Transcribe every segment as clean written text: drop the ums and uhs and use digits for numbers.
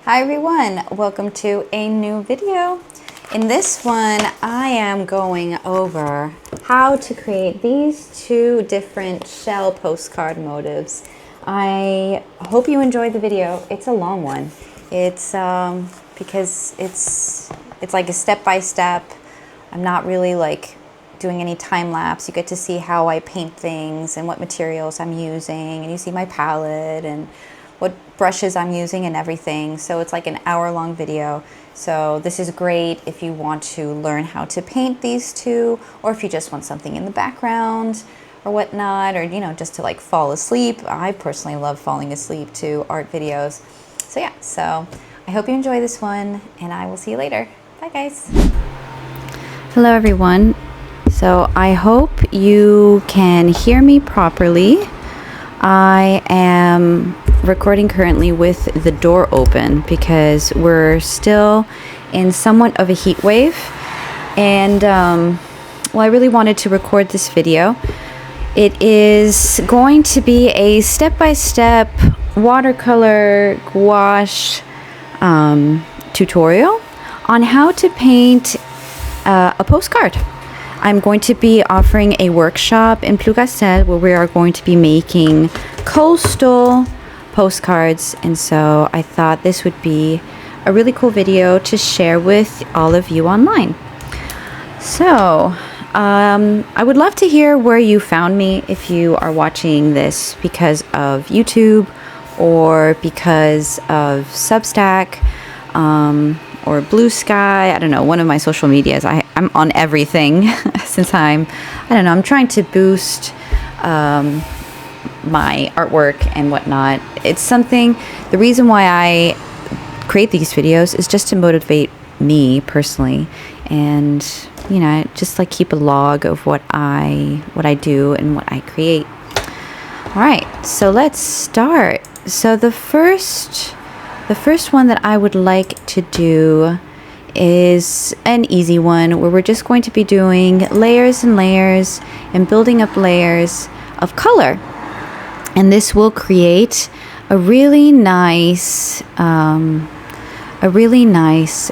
Hi everyone, welcome to a new video. In this one, I am going over how to create these two different shell postcard motives. I hope you enjoyed the video. It's a long one. It's because it's like a step-by-step. I'm not really like doing any time lapse. You get to see how I paint things and what materials I'm using, and you see my palette and what brushes I'm using and everything. So it's like an hour-long video. So this is great if you want to learn how to paint these two, or if you just want something in the background or whatnot, or just to like fall asleep. I personally love falling asleep to art videos. So yeah, so I hope you enjoy this one, and I will see you later. Bye guys. Hello everyone. So I hope you can hear me properly. I am recording currently with the door open because we're still in somewhat of a heat wave, and well, I really wanted to record this video. It is going to be a step-by-step watercolor gouache tutorial on how to paint a postcard. I'm going to be offering a workshop in Plougastel where we are going to be making coastal postcards, and so I thought this would be a really cool video to share with all of you online. So I would love to hear where you found me, if you are watching this because of YouTube or because of Substack or Blue Sky. I don't know, one of my social medias. I'm on everything since I'm trying to boost my artwork and whatnot. It's something, the reason why I create these videos is just to motivate me personally, and just like keep a log of what I do and what I create. All right, so let's start. So the first one that I would like to do is an easy one where we're just going to be doing layers and layers and building up layers of color. And this will create a really nice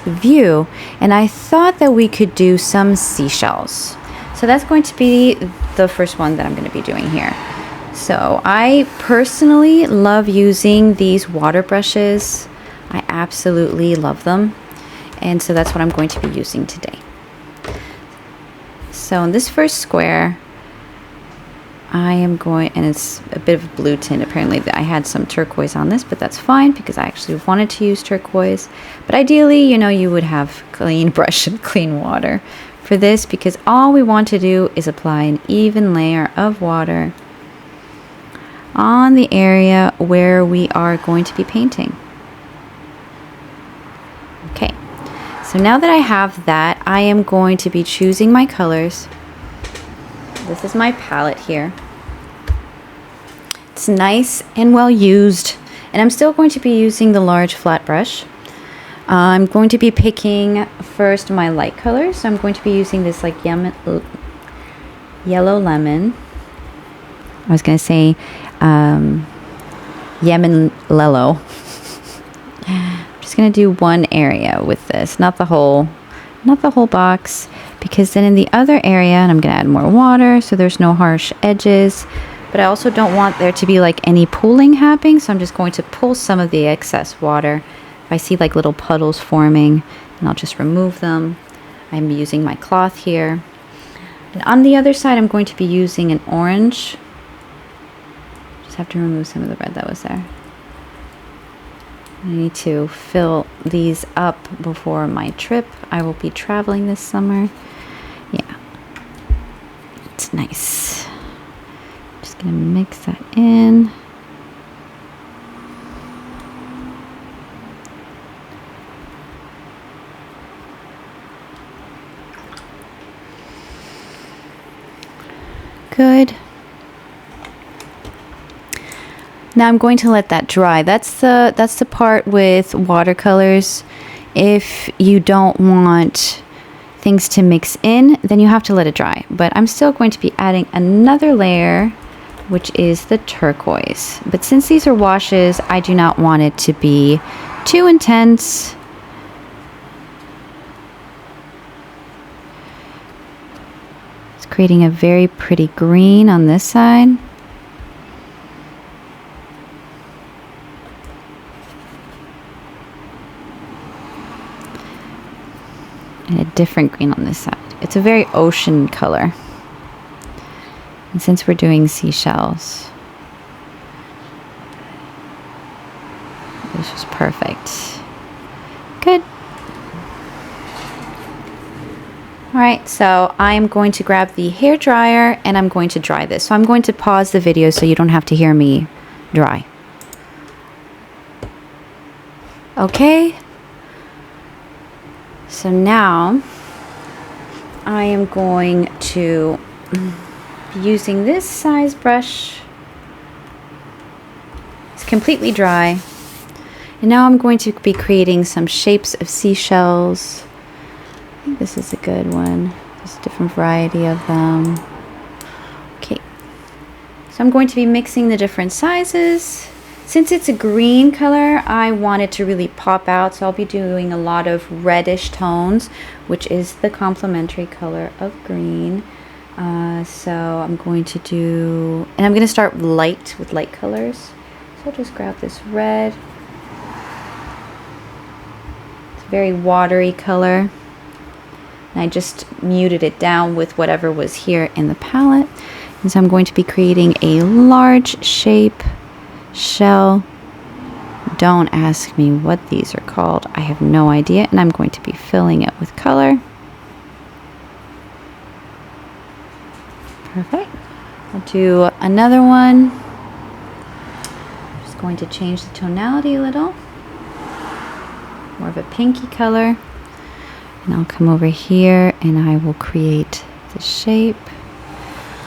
view. And I thought that we could do some seashells. So that's going to be the first one that I'm going to be doing here. So I personally love using these water brushes. I absolutely love them. And so that's what I'm going to be using today. So in this first square, I am going, and it's a bit of a blue tint. Apparently I had some turquoise on this, but that's fine because I actually wanted to use turquoise. But ideally, you would have clean brush and clean water for this, because all we want to do is apply an even layer of water on the area where we are going to be painting. Okay, so now that I have that, I am going to be choosing my colors. This is my palette here. It's nice and well used, and I'm still going to be using the large flat brush. I'm going to be picking first my light colors. So I'm going to be using this like yellow lemon. I was going to say Yemen Lello. I'm just going to do one area with this, not the whole box, because then in the other area, and I'm going to add more water so there's no harsh edges, but I also don't want there to be like any pooling happening, so I'm just going to pull some of the excess water. If I see like little puddles forming, and I'll just remove them. I'm using my cloth here. And on the other side, I'm going to be using an orange. Just have to remove some of the red that was there. I need to fill these up before my trip. I will be traveling this summer. Yeah, it's nice. Just gonna mix that in. Good. Now I'm going to let that dry. That's the part with watercolors. If you don't want things to mix in, then you have to let it dry. But I'm still going to be adding another layer, which is the turquoise. But since these are washes, I do not want it to be too intense. It's creating a very pretty green on this side. And a different green on this side. It's a very ocean color. And since we're doing seashells, this is perfect. Good. All right, so I'm going to grab the hair dryer and I'm going to dry this. So I'm going to pause the video so you don't have to hear me dry. Okay. So now I am going to be using this size brush. It's completely dry. And now I'm going to be creating some shapes of seashells. I think this is a good one. There's a different variety of them. Okay. So I'm going to be mixing the different sizes. Since it's a green color, I want it to really pop out. So I'll be doing a lot of reddish tones, which is the complementary color of green. So I'm going to do, and I'm going to start light with light colors. So I'll just grab this red. It's a very watery color. And I just muted it down with whatever was here in the palette. And so I'm going to be creating a large shape shell. Don't ask me what these are called. I have no idea. And I'm going to be filling it with color. Perfect. I'll do another one. Just going to change the tonality a little. More of a pinky color. And I'll come over here and I will create the shape.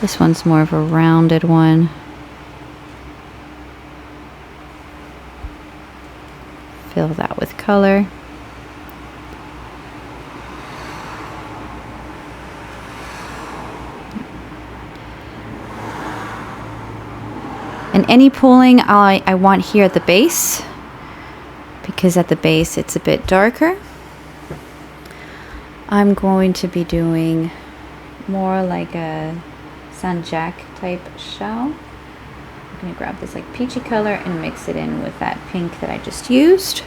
This one's more of a rounded one. Fill that with color. And any pulling I want here at the base, because at the base it's a bit darker. I'm going to be doing more like a Saint-Jacques type shell. I'm going to grab this like peachy color and mix it in with that pink that I just used.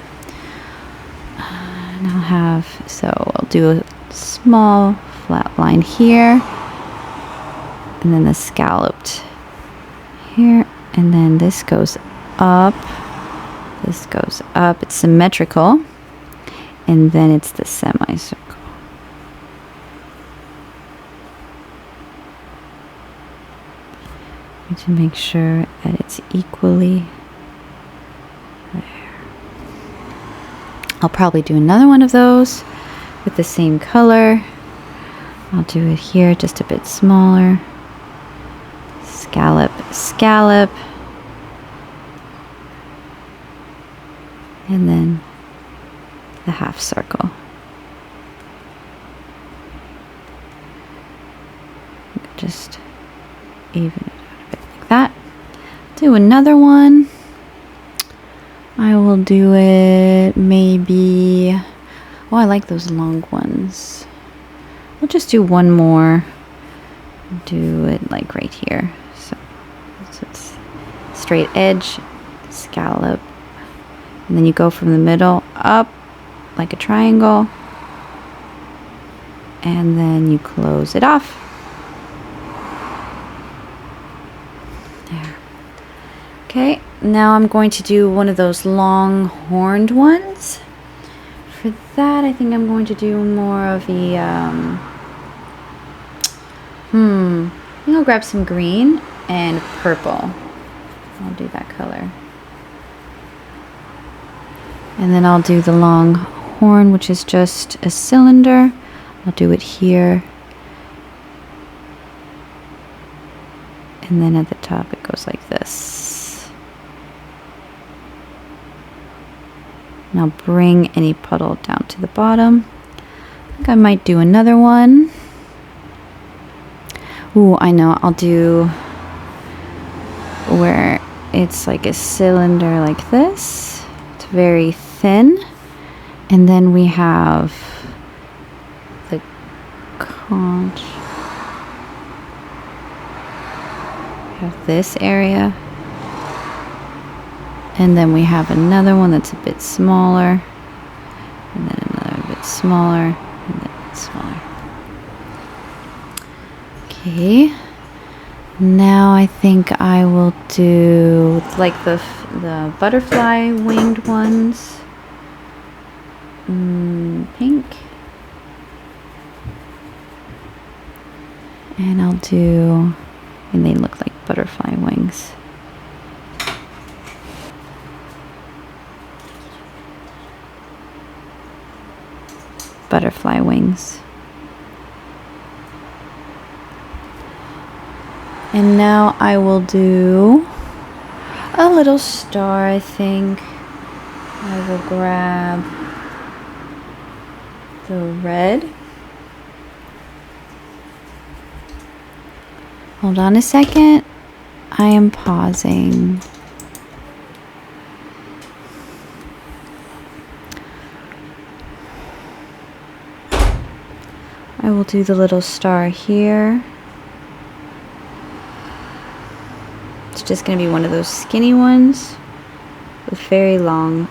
And I'll have, so I'll do a small flat line here. And then the scalloped here. And then this goes up. This goes up. It's symmetrical. And then it's the semicircle. To make sure that it's equally there. I'll probably do another one of those with the same color. I'll do it here just a bit smaller. Scallop, scallop. And then the half circle. Just even it that. Do another one. I will do it maybe, oh, I like those long ones. We'll just do one more. Do it like right here. So it's straight edge, scallop, and then you go from the middle up like a triangle, and then you close it off. Okay, now I'm going to do one of those long horned ones. For that, I think I'm going to do more of the, I think I'll grab some green and purple. I'll do that color. And then I'll do the long horn, which is just a cylinder. I'll do it here. And then at the top, it goes like this. And I'll bring any puddle down to the bottom. I think I might do another one. Ooh, I know, I'll do where it's like a cylinder like this. It's very thin. And then we have the conch. We have this area. And then we have another one that's a bit smaller. And then another bit smaller. And then a bit smaller. Okay. Now I think I will do like the butterfly winged ones. Pink. And I'll do, and they look like butterfly wings. Butterfly wings. And now I will do a little star, I think. I will grab the red. Hold on a second. I am pausing. I will do the little star here. It's just going to be one of those skinny ones with very long.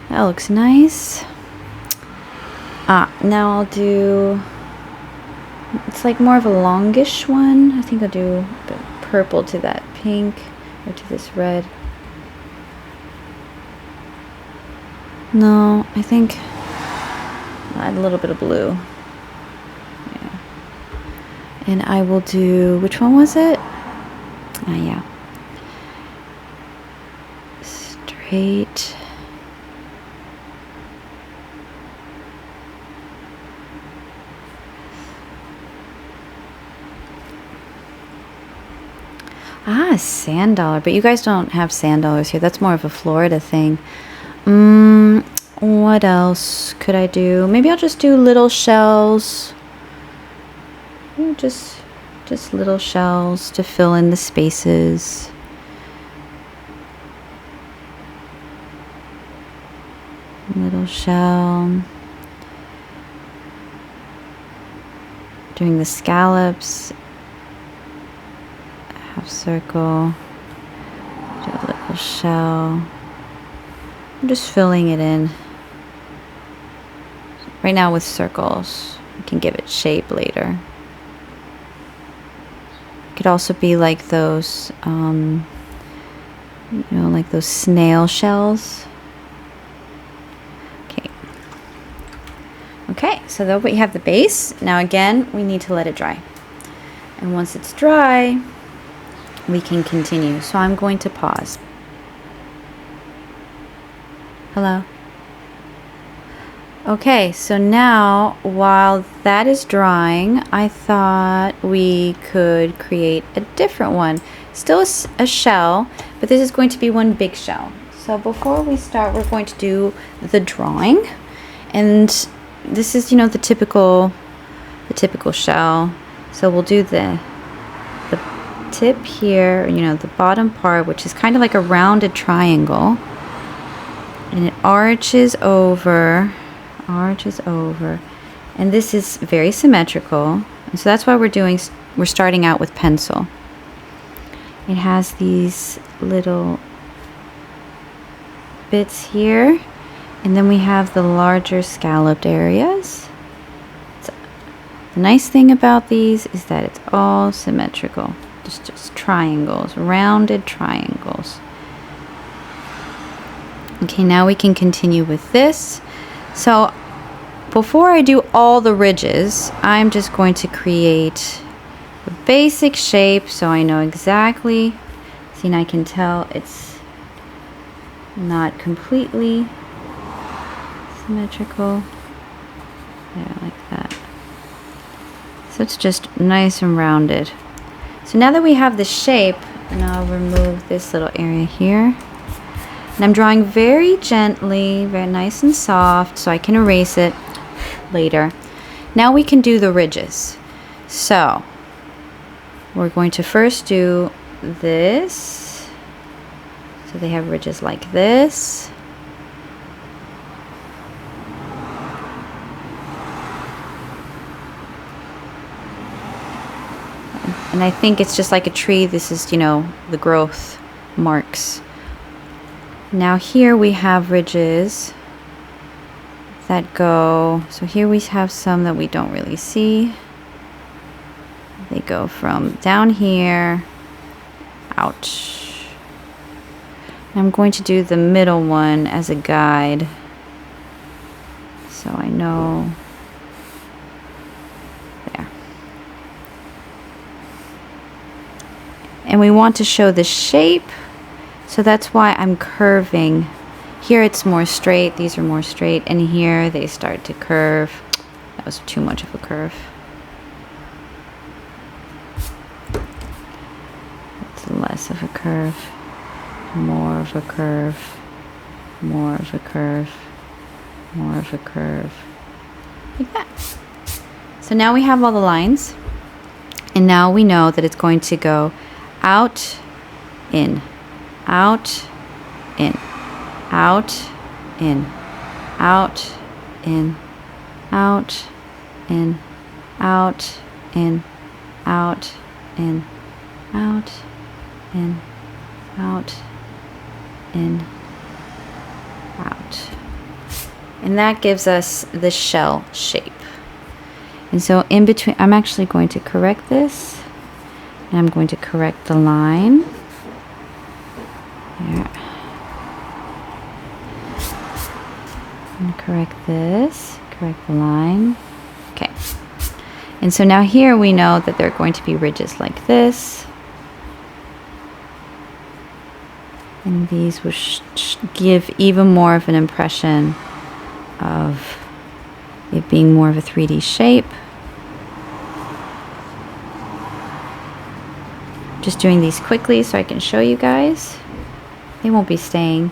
That looks nice. Now I'll do, it's like more of a longish one. I think I'll do a bit purple to that pink, or to this red. No, I think I'll add a little bit of blue. Yeah. And I will do, which one was it? Yeah. Straight. Sand dollar, but you guys don't have sand dollars here. That's more of a Florida thing. What else could I do? Maybe I'll just do little shells. Just little shells to fill in the spaces. Little shell. Doing the scallops. Half circle. Do a little shell. I'm just filling it in. Right now with circles, you can give it shape later. It could also be like those, like those snail shells. Okay, so there we have the base. Now again, we need to let it dry. And once it's dry, we can continue. So I'm going to pause. Hello? Okay, so now while that is drying, I thought we could create a different one. Still a shell, but this is going to be one big shell. So before we start, we're going to do the drawing. And this is, the typical shell. So we'll do the tip here, the bottom part, which is kind of like a rounded triangle. And it arches over, and this is very symmetrical. And so that's why we're starting out with pencil. It has these little bits here, and then we have the larger scalloped areas. So the nice thing about these is that it's all symmetrical, just triangles, rounded triangles. Okay, now we can continue with this. So before I do all the ridges, I'm just going to create a basic shape so I know exactly. See, and I can tell it's not completely symmetrical. Yeah, like that. So it's just nice and rounded. So now that we have the shape, and I'll remove this little area here. And I'm drawing very gently, very nice and soft, so I can erase it later. Now we can do the ridges. So we're going to first do this. So they have ridges like this. And I think it's just like a tree. This is, you know, the growth marks. Now here we have ridges that go, so here we have some that we don't really see. They go from down here out. I'm going to do the middle one as a guide, so I know. There. And we want to show the shape, so that's why I'm curving. Here it's more straight, these are more straight, and here they start to curve. That was too much of a curve. It's less of a curve, more of a curve, more of a curve, more of a curve, like that. So now we have all the lines, and now we know that it's going to go out, in, out, in, out, in, out, in, out, in, out, in, out, in, out, in, out, in, out. And that gives us the shell shape. And so in between, I'm actually going to correct this. And I'm going to correct the line. There. I'm going to correct this, correct the line. Okay. And so now here we know that there are going to be ridges like this. And these will give even more of an impression of it being more of a 3D shape. Just doing these quickly so I can show you guys. They won't be staying.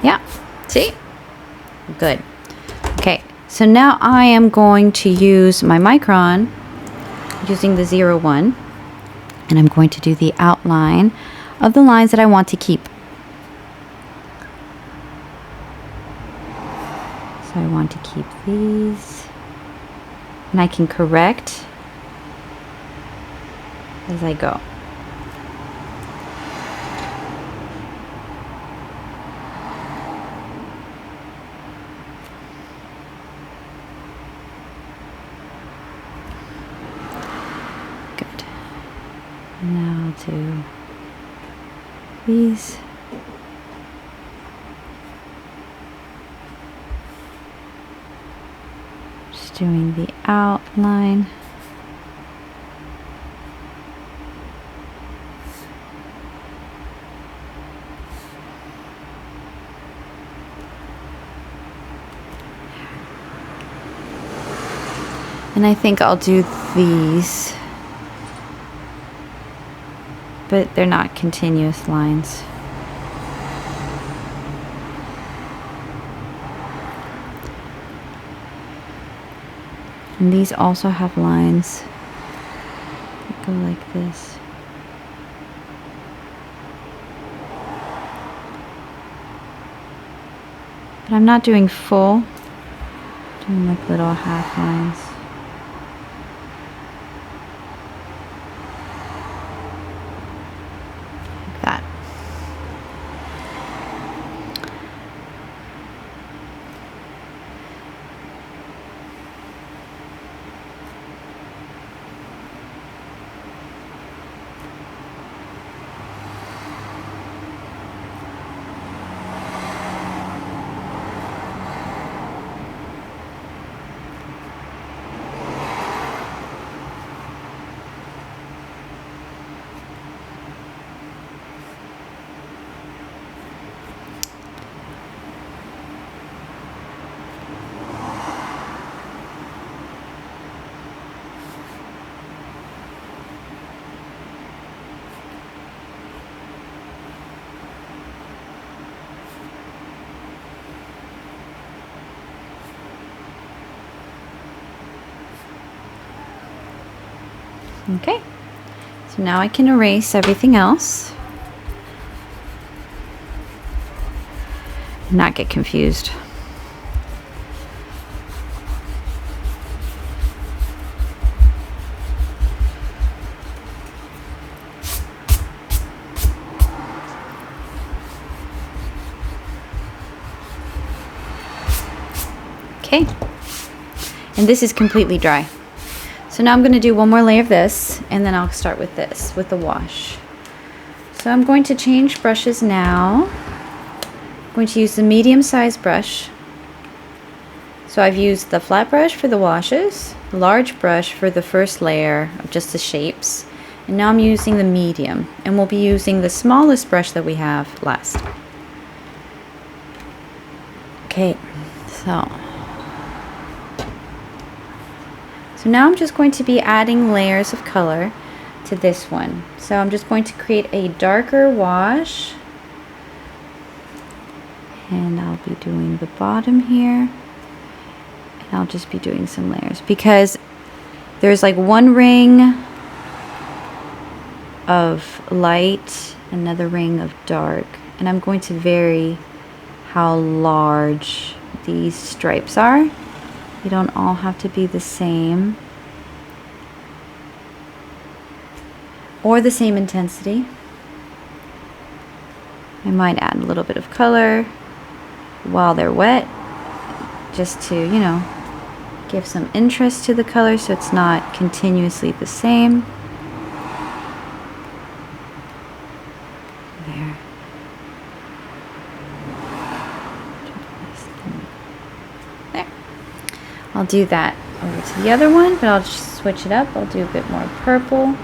Yeah, see? Good. Okay, so now I am going to use my micron using the 01, and I'm going to do the outline of the lines that I want to keep. So I want to keep these, and I can correct as I go. Good. Now I'll do these. Doing the outline. And I think I'll do these, but they're not continuous lines. And these also have lines that go like this. But I'm not doing full, I'm doing like little half lines. Like that. Okay, so now I can erase everything else. Not get confused. Okay, and this is completely dry. So now I'm going to do one more layer of this, and then I'll start with this, with the wash. So I'm going to change brushes now. I'm going to use the medium-sized brush. So I've used the flat brush for the washes, the large brush for the first layer of just the shapes, and now I'm using the medium, and we'll be using the smallest brush that we have last. Okay, so now I'm just going to be adding layers of color to this one. So I'm just going to create a darker wash, and I'll be doing the bottom here, and I'll just be doing some layers because there's like one ring of light, another ring of dark, and I'm going to vary how large these stripes are. They don't all have to be the same or the same intensity. I might add a little bit of color while they're wet, just to, you know, give some interest to the color so it's not continuously the same. There. There. I'll do that over to the other one, but I'll just switch it up. I'll do a bit more purple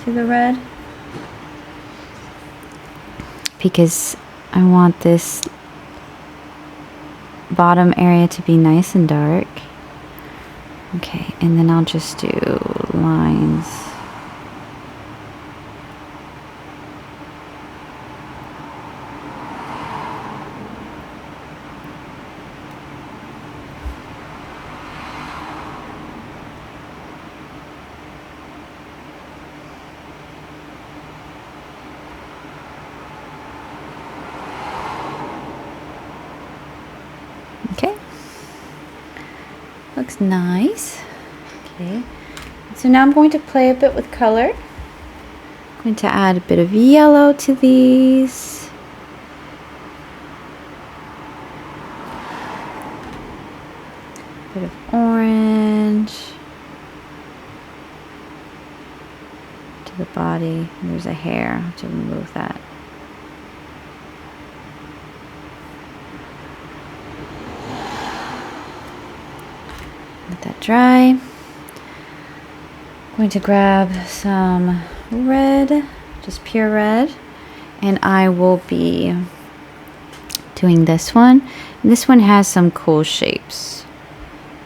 to the red because I want this bottom area to be nice and dark. Okay, and then I'll just do lines. Okay, looks nice. Okay, so now I'm going to play a bit with color. I'm going to add a bit of yellow to these. A bit of orange to the body. There's a hair, I have to remove that. Let that dry. I'm going to grab some red, just pure red, and I will be doing this one. And this one has some cool shapes.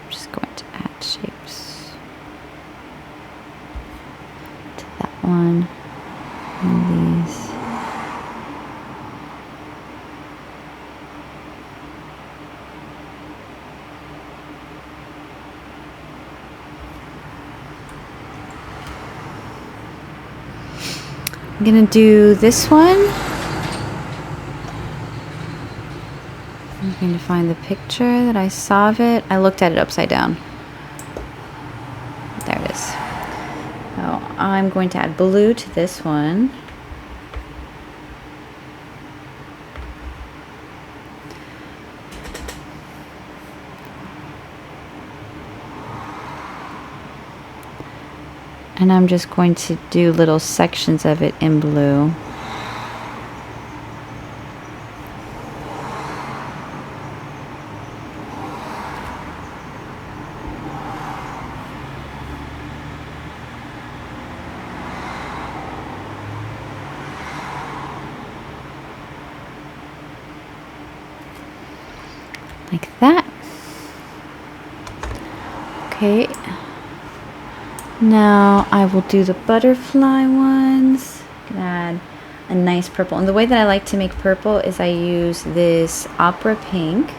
I'm just going to add shapes to that one and these. I'm gonna do this one. I'm going to find the picture that I saw of it. I looked at it upside down. There it is. So I'm going to add blue to this one. And I'm just going to do little sections of it in blue. Like that. Okay. Now I will do the butterfly ones. Add a nice purple. And the way that I like to make purple is I use this opera pink.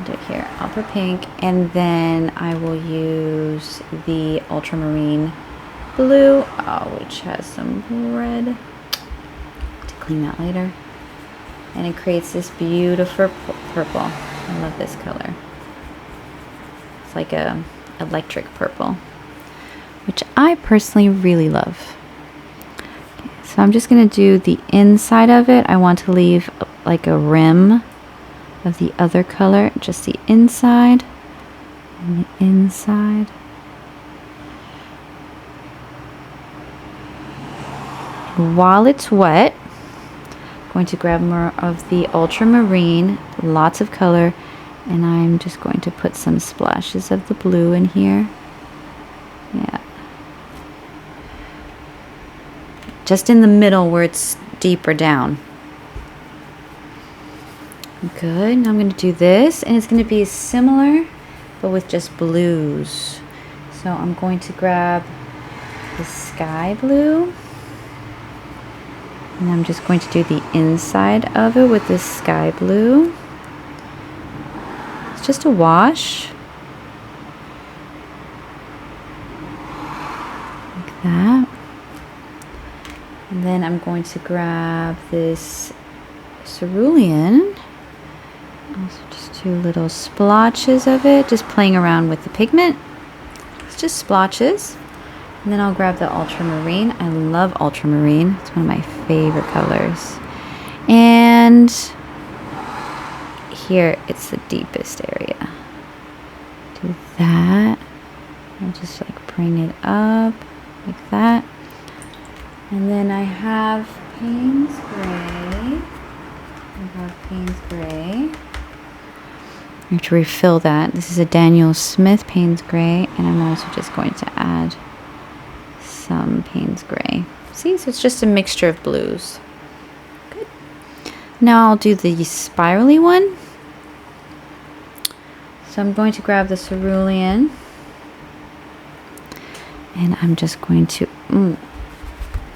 do it here, opera pink, and then I will use the ultramarine blue, which has some red, to clean that later. And it creates this beautiful purple. I love this color. It's like a electric purple, which I personally really love. Okay, so I'm just gonna do the inside of it. I want to leave like a rim of the other color, just the inside and the inside. And while it's wet, I'm going to grab more of the ultramarine, lots of color, and I'm just going to put some splashes of the blue in here. Yeah. Just in the middle where it's deeper down. Good. Now I'm going to do this, and it's going to be similar but with just blues. So I'm going to grab the sky blue, and I'm just going to do the inside of it with this sky blue. It's just a wash like that. And then I'm going to grab this cerulean. Also just do little splotches of it, just playing around with the pigment. It's just splotches. And then I'll grab the ultramarine. I love ultramarine. It's one of my favorite colors. And here it's the deepest area. Do that. I'll just like bring it up like that. And then I have Payne's Gray. I have to refill that. This is a Daniel Smith Payne's Gray, and I'm also just going to add some Payne's Gray. See, so it's just a mixture of blues. Good. Now I'll do the spirally one. So I'm going to grab the cerulean, and I'm just going to,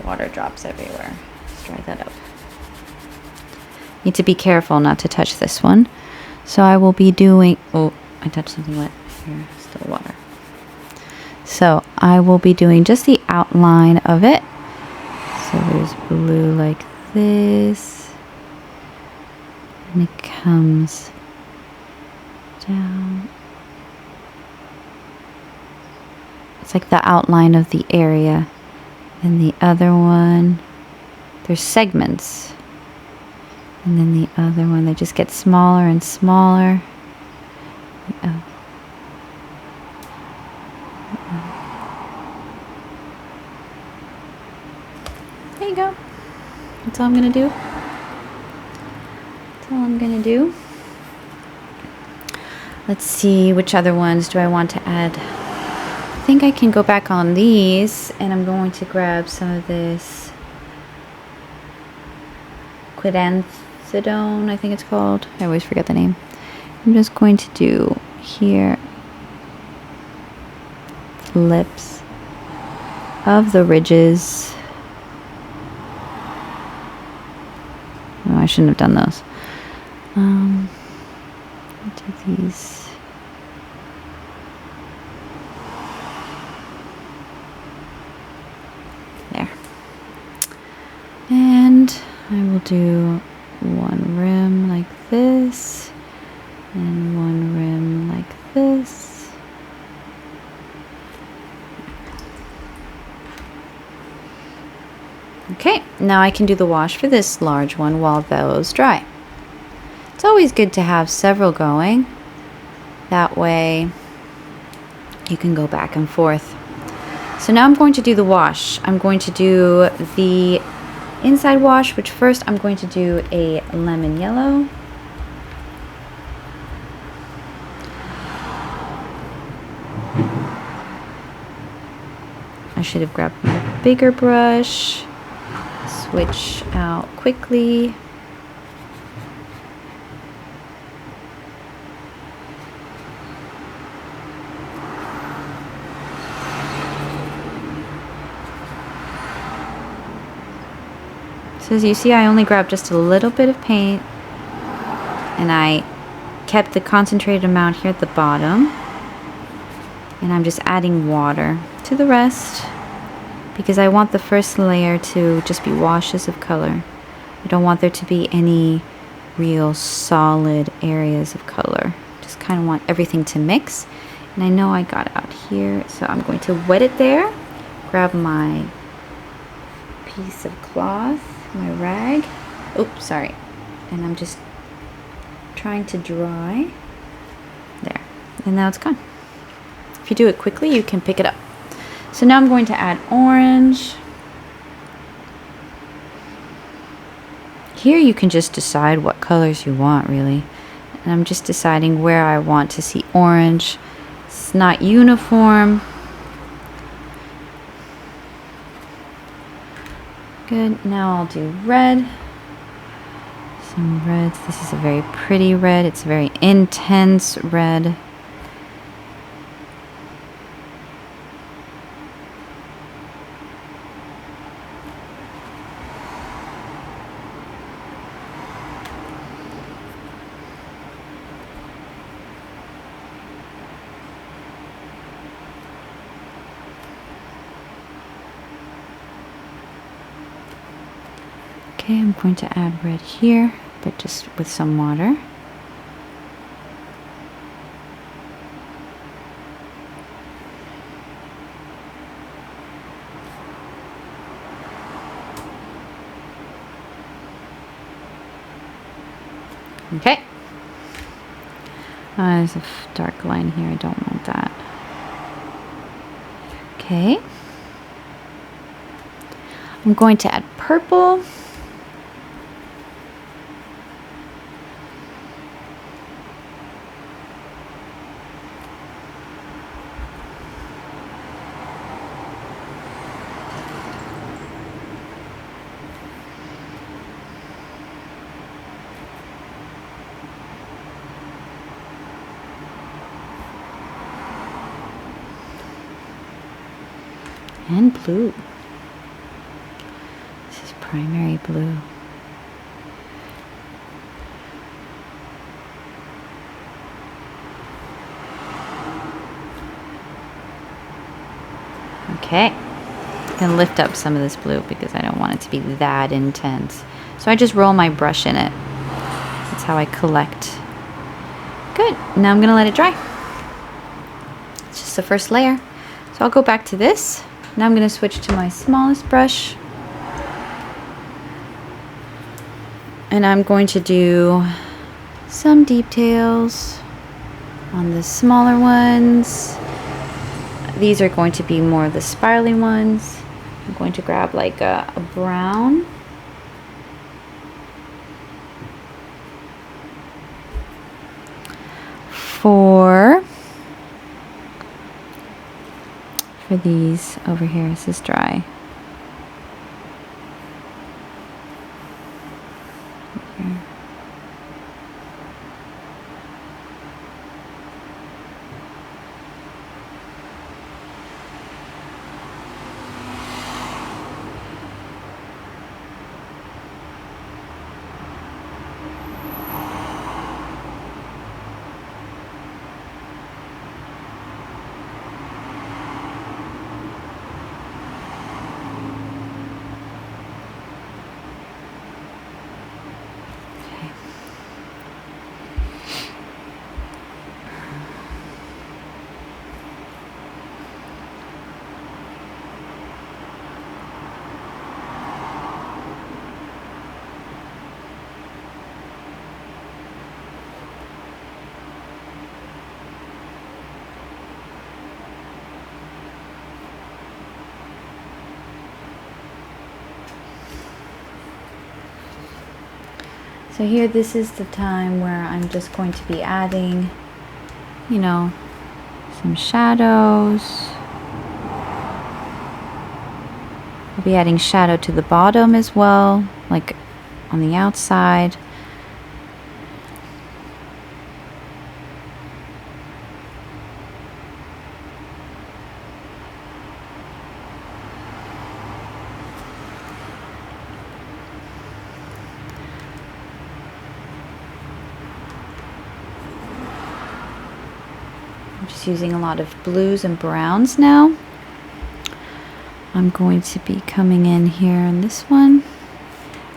water drops everywhere. Let's dry that up. Need to be careful not to touch this one. So I will be doing, oh, I touched something wet here, still water. So I will be doing just the outline of it. So there's blue like this, and it comes down. It's like the outline of the area. And the other one, there's segments. And then the other one, they just get smaller and smaller. Oh. There you go. That's all I'm gonna do. That's all I'm gonna do. Let's see, which other ones do I want to add? I think I can go back on these, and I'm going to grab some of this quinacridone, I think it's called. I always forget the name. I'm just going to do here the lips of the ridges. Oh, I shouldn't have done those. Do these. There. And I will do one rim like this, and one rim like this. Okay, now I can do the wash for this large one while those dry. It's always good to have several going. That way you can go back and forth. So now I'm going to do the wash. I'm going to do the inside wash, which first I'm going to do a lemon yellow. I should have grabbed a bigger brush. Switch out quickly. So as you see, I only grabbed just a little bit of paint, and I kept the concentrated amount here at the bottom. And I'm just adding water to the rest because I want the first layer to just be washes of color. I don't want there to be any real solid areas of color. Just kind of want everything to mix. And I know I got out here, so I'm going to wet it there. Grab my piece of cloth, my rag. Oops, sorry. And I'm just trying to dry. There. And now it's gone. If you do it quickly, you can pick it up. So now I'm going to add orange. Here you can just decide what colors you want, really. And I'm just deciding where I want to see orange. It's not uniform. Good. Now I'll do red. Some reds. This is a very pretty red. It's a very intense red. Okay, I'm going to add red here, but just with some water. Okay. There's a dark line here. I don't want that. Okay. I'm going to add purple. And blue. This is primary blue. Okay. I'm going to lift up some of this blue because I don't want it to be that intense. So I just roll my brush in it. That's how I collect. Good. Now I'm going to let it dry. It's just the first layer. So I'll go back to this. Now I'm going to switch to my smallest brush. And I'm going to do some details on the smaller ones. These are going to be more of the spirally ones. I'm going to grab like a brown. For these over here, this is dry. Okay. So here, this is the time where I'm just going to be adding, you know, some shadows. I'll be adding shadow to the bottom as well, like on the outside. just using a lot of blues and browns now. I'm going to be coming in here on this one,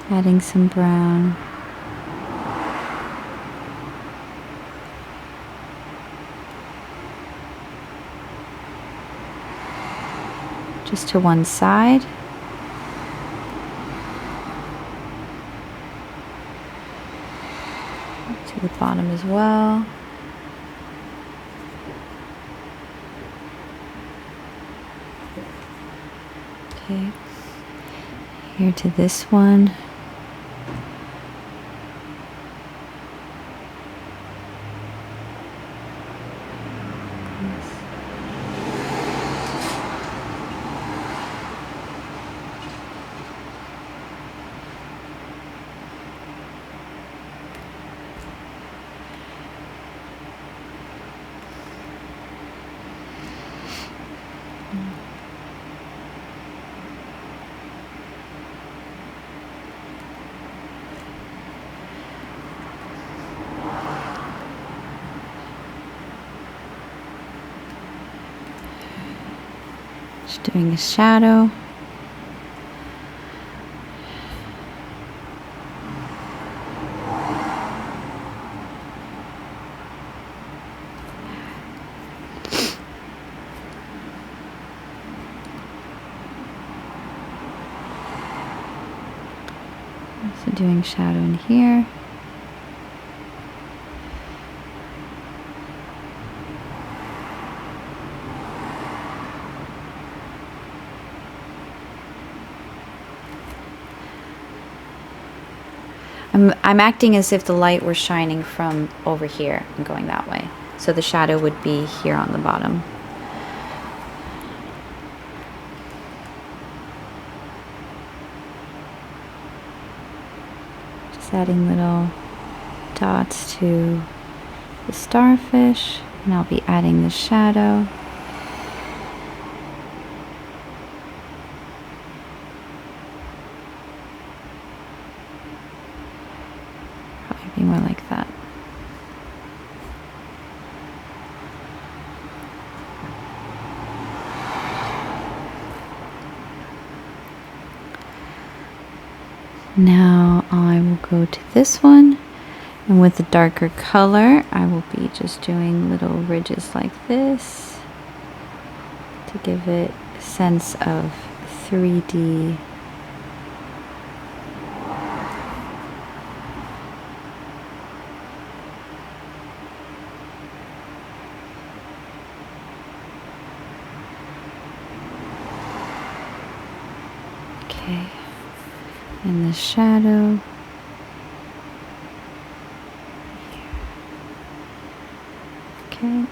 adding some brown. Just to one side. To the bottom as well. Okay. Here to this one. Just doing a shadow. Also doing shadow in here. I'm acting as if the light were shining from over here and going that way. So the shadow would be here on the bottom. Just adding little dots to the starfish, and I'll be adding the shadow. More like that. Now I will go to this one, and with a darker color I will be just doing little ridges like this to give it a sense of 3D. Okay, and the shadow. Okay.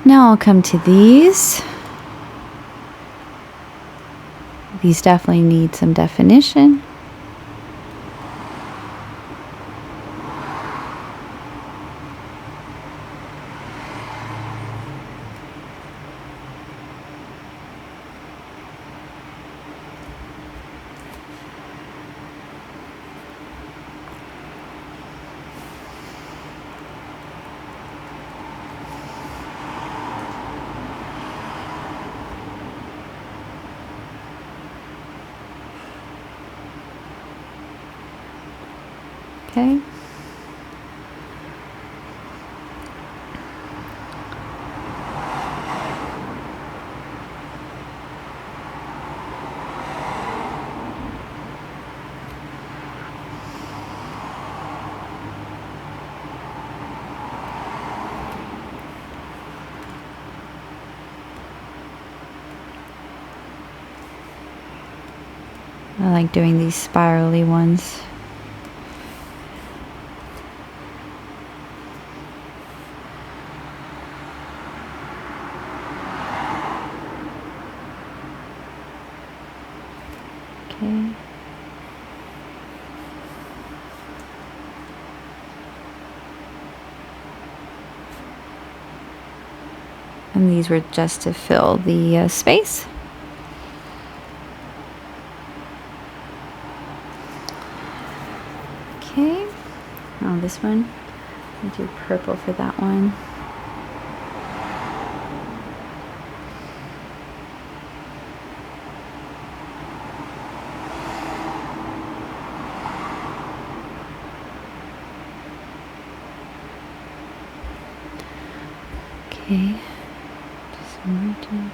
Now I'll come to these. These definitely need some definition. Okay. I like doing these spirally ones. Okay. And these were just to fill the space. Okay. Now this one, I'll do purple for that one. Okay, just some ridges.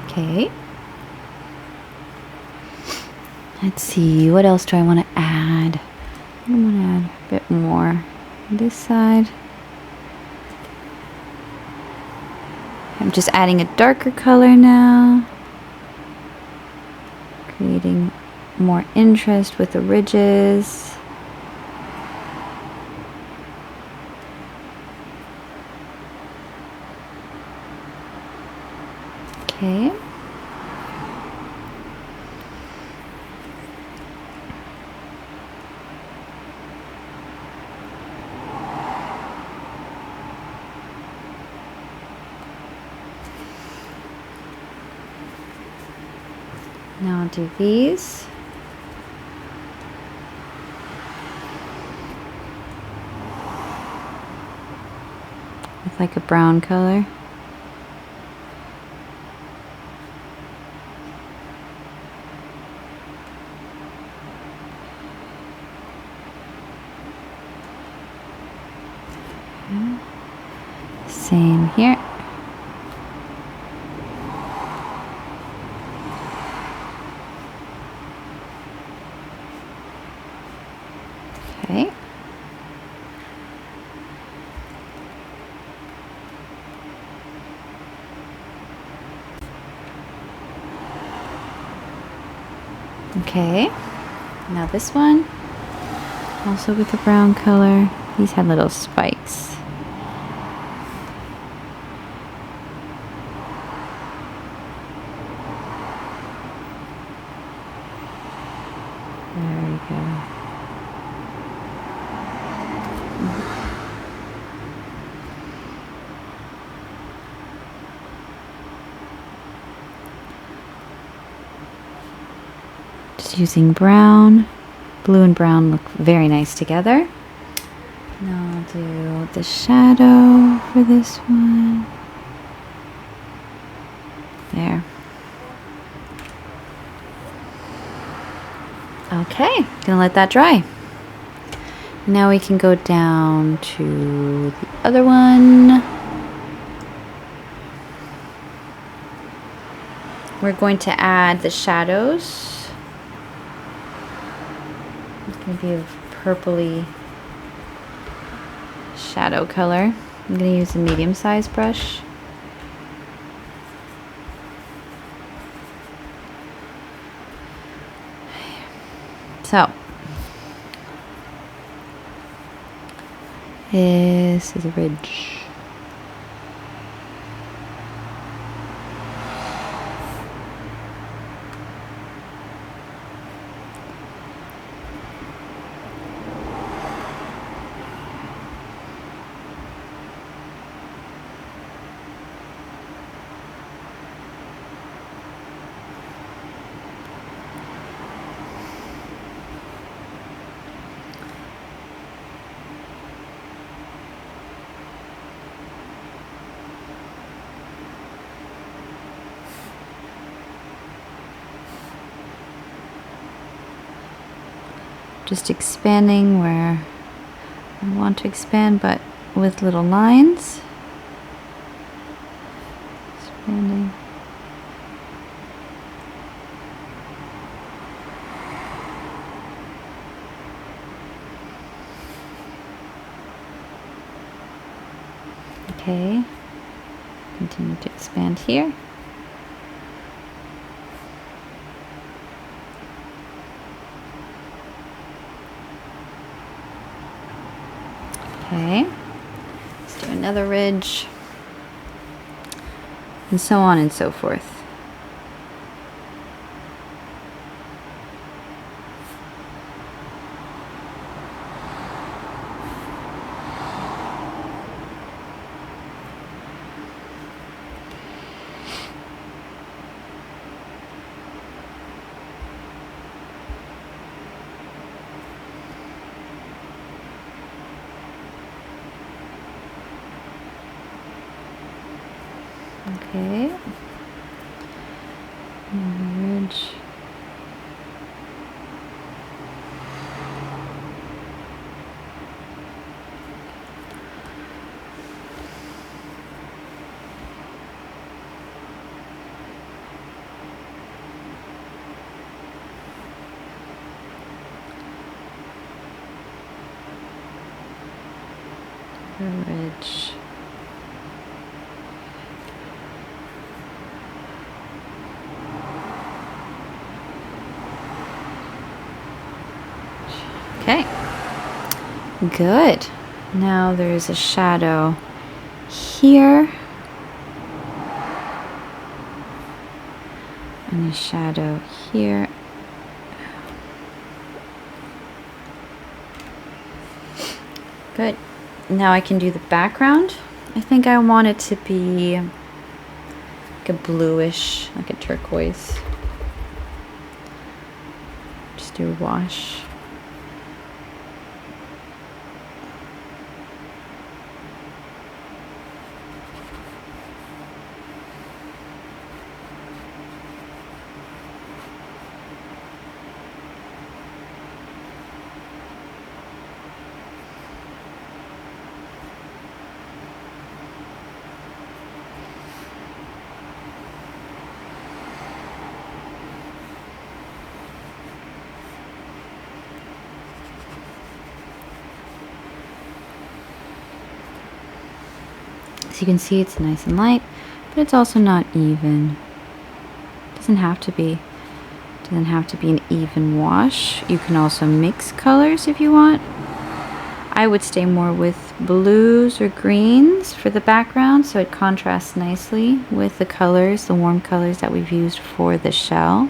Okay. Let's see, what else do I want to add? I want to add a bit more on this side. I'm just adding a darker color now, creating more interest with the ridges. Okay. Now I'll do these. With like a brown color. Okay. Same here. Okay. Okay. Now this one, also with the brown color. These had little spikes. There we go. Just using brown. Blue and brown look very nice together. Now I'll do the shadow for this one. There. Okay, gonna let that dry. Now we can go down to the other one. We're going to add the shadows. It's gonna be a purpley shadow color. I'm gonna use a medium-sized brush. So, this is a ridge. Just expanding where I want to expand, but with little lines. Expanding. Okay. Continue to expand here. Okay, let's do another ridge, and so on and so forth. Okay. Ridge. Ridge. Okay, good. Now there's a shadow here and a shadow here. Good. Now I can do the background. I think I want it to be like a bluish, like a turquoise. Just do a wash. So you can see it's nice and light, but it's also not even. It doesn't have to be. It doesn't have to be an even wash. You can also mix colors if you want. I would stay more with blues or greens for the background so it contrasts nicely with the colors, the warm colors that we've used for the shell.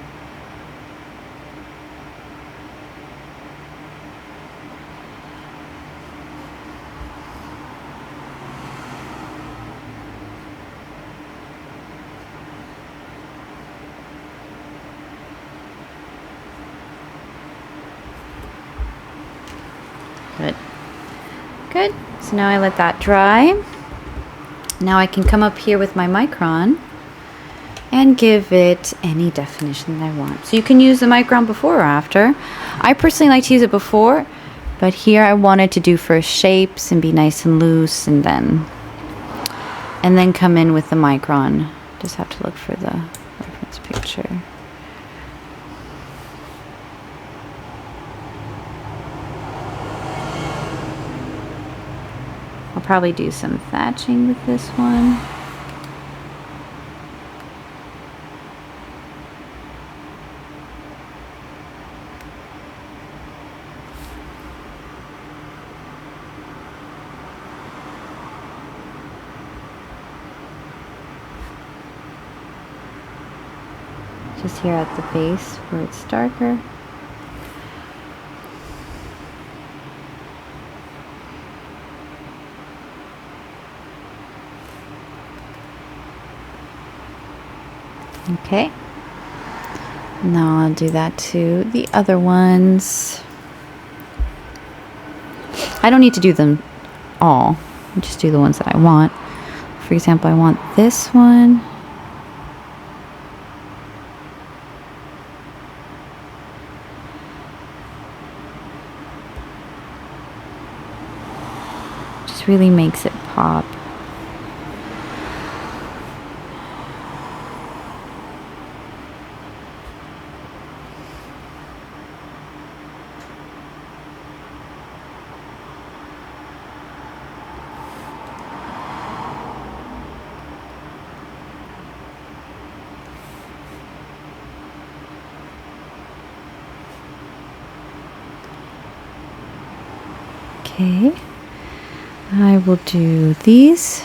Good. Good. So now I let that dry. Now I can come up here with my micron and give it any definition that I want. So you can use the micron before or after. I personally like to use it before, but here I wanted to do first shapes and be nice and loose, and then come in with the micron. Just have to look for the reference picture. I'll probably do some thatching with this one. Just here at the base where it's darker. Okay, now I'll do that to the other ones. I don't need to do them all, I'll just do the ones that I want. For example, I want this one. Just really makes it pop. Okay, I will do these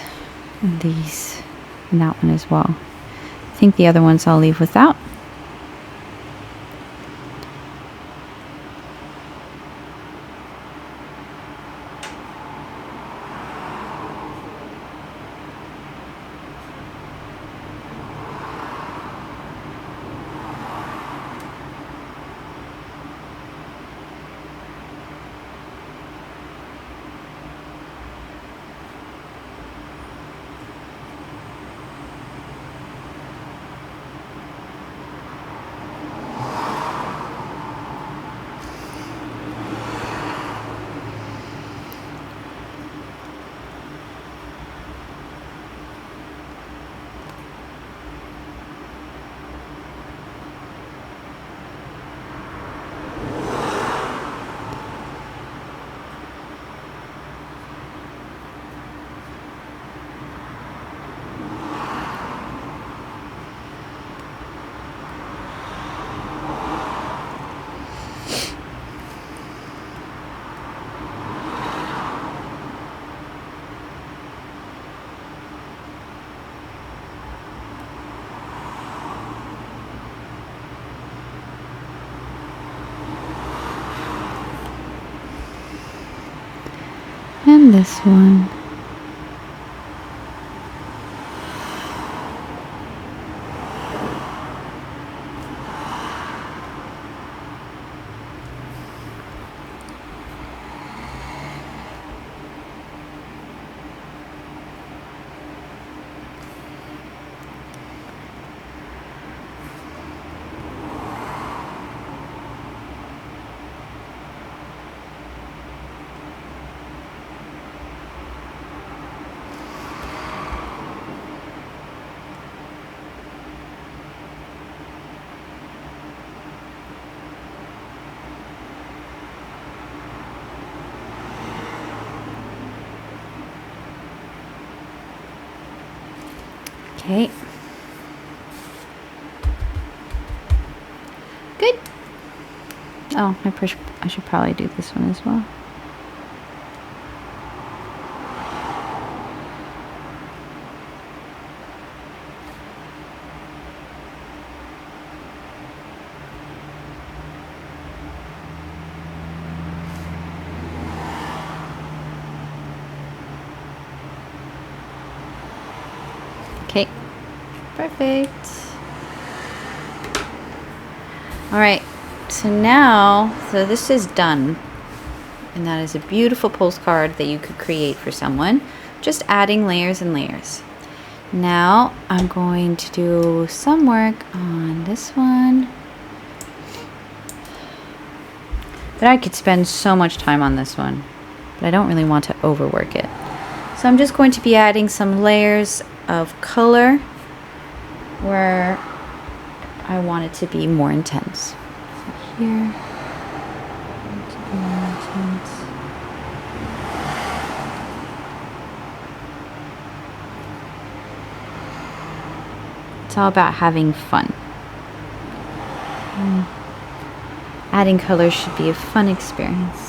and these and that one as well. I think the other ones I'll leave without. And this one. Okay. Good. Oh, I should probably do this one as well. Okay, perfect. All right, so this is done. And that is a beautiful postcard that you could create for someone. Just adding layers and layers. Now I'm going to do some work on this one. But I could spend so much time on this one, but I don't really want to overwork it. So I'm just going to be adding some layers of color where I want it to be more intense. So here, to be more intense. It's all about having fun. Adding colors should be a fun experience.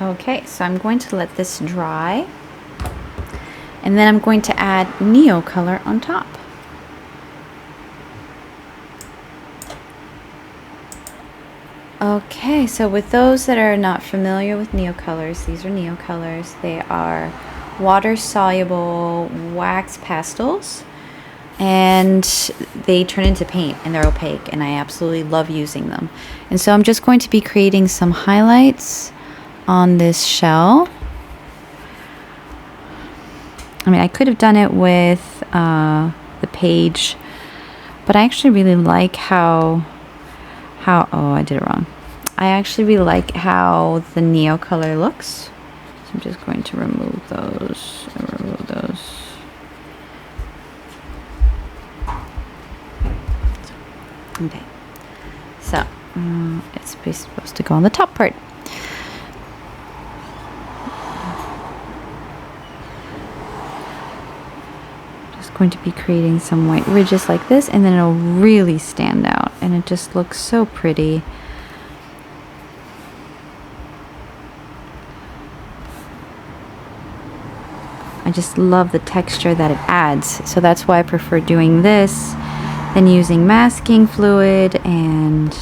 Okay, so I'm going to let this dry, and then I'm going to add Neo color on top. Okay, so with those that are not familiar with Neo colors, these are Neo colors. They are water-soluble wax pastels, and they turn into paint and they're opaque, and I absolutely love using them. And so I'm just going to be creating some highlights on this shell. I mean, I could have done it with the page, but I actually really like how oh, I did it wrong. I actually really like how the Neo color looks. So I'm just going to remove those and remove those. Okay, so it's supposed to go on the top part. Just going to be creating some white ridges like this, and then it'll really stand out, and it just looks so pretty. I just love the texture that it adds, so that's why I prefer doing this than using masking fluid and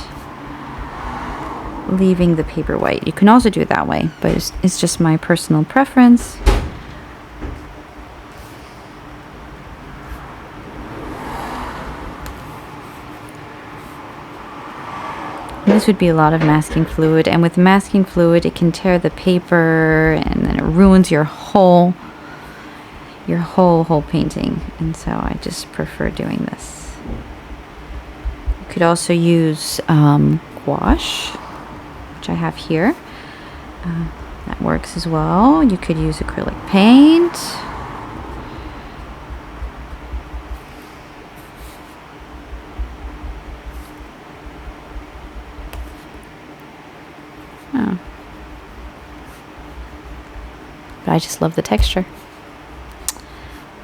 leaving the paper white. You can also do it that way, but it's just my personal preference. This would be a lot of masking fluid, and with masking fluid it can tear the paper, and then it ruins your whole painting, and so I just prefer doing this. You could also use gouache, which I have here. That works as well. You could use acrylic paint. Oh. But I just love the texture.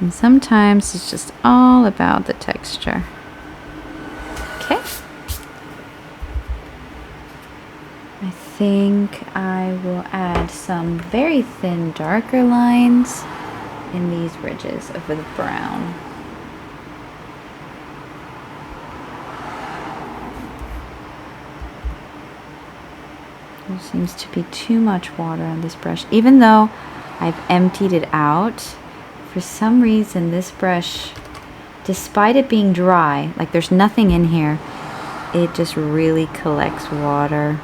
And sometimes it's just all about the texture. Okay. I think I will add some very thin, darker lines in these ridges over the brown. There seems to be too much water on this brush. Even though I've emptied it out, for some reason this brush, despite it being dry, like there's nothing in here, it just really collects water.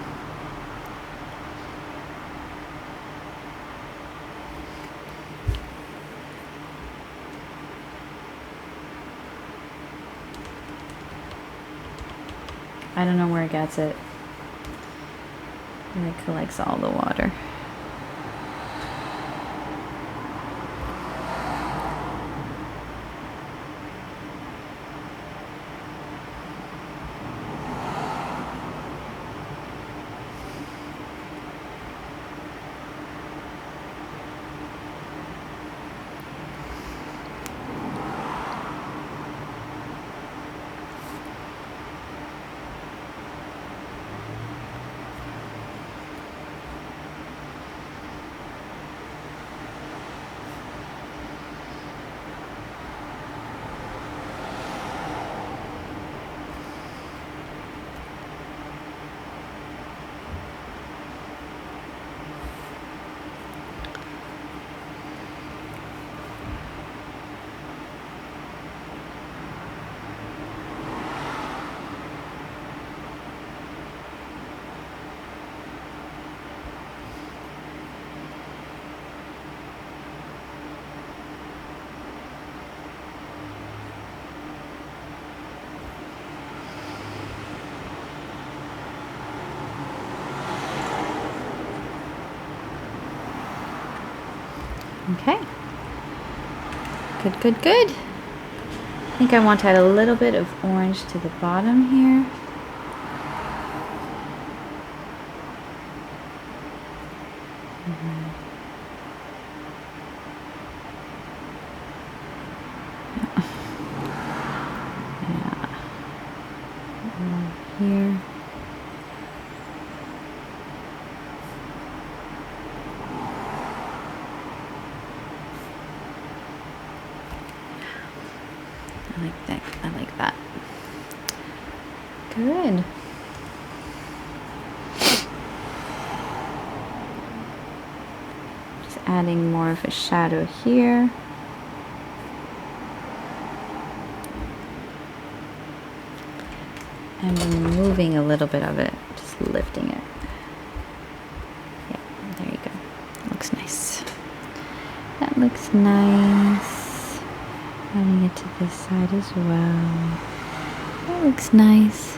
I don't know where it gets it. And it collects all the water. Okay. Good, good, good. I think I want to add a little bit of orange to the bottom here. Here. like that. I like that. Good. Just adding more of a shadow here. And removing a little bit of it, just lifting it. Yeah, there you go. Looks nice. That looks nice. Adding it to this side as well. That looks nice.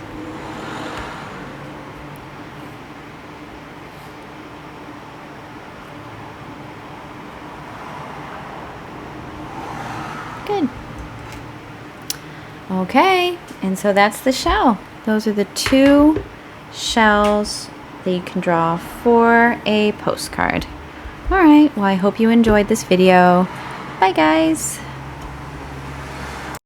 Good. Okay, and so that's the shell. Those are the 2 shells that you can draw for a postcard. All right, well, I hope you enjoyed this video. Bye, guys.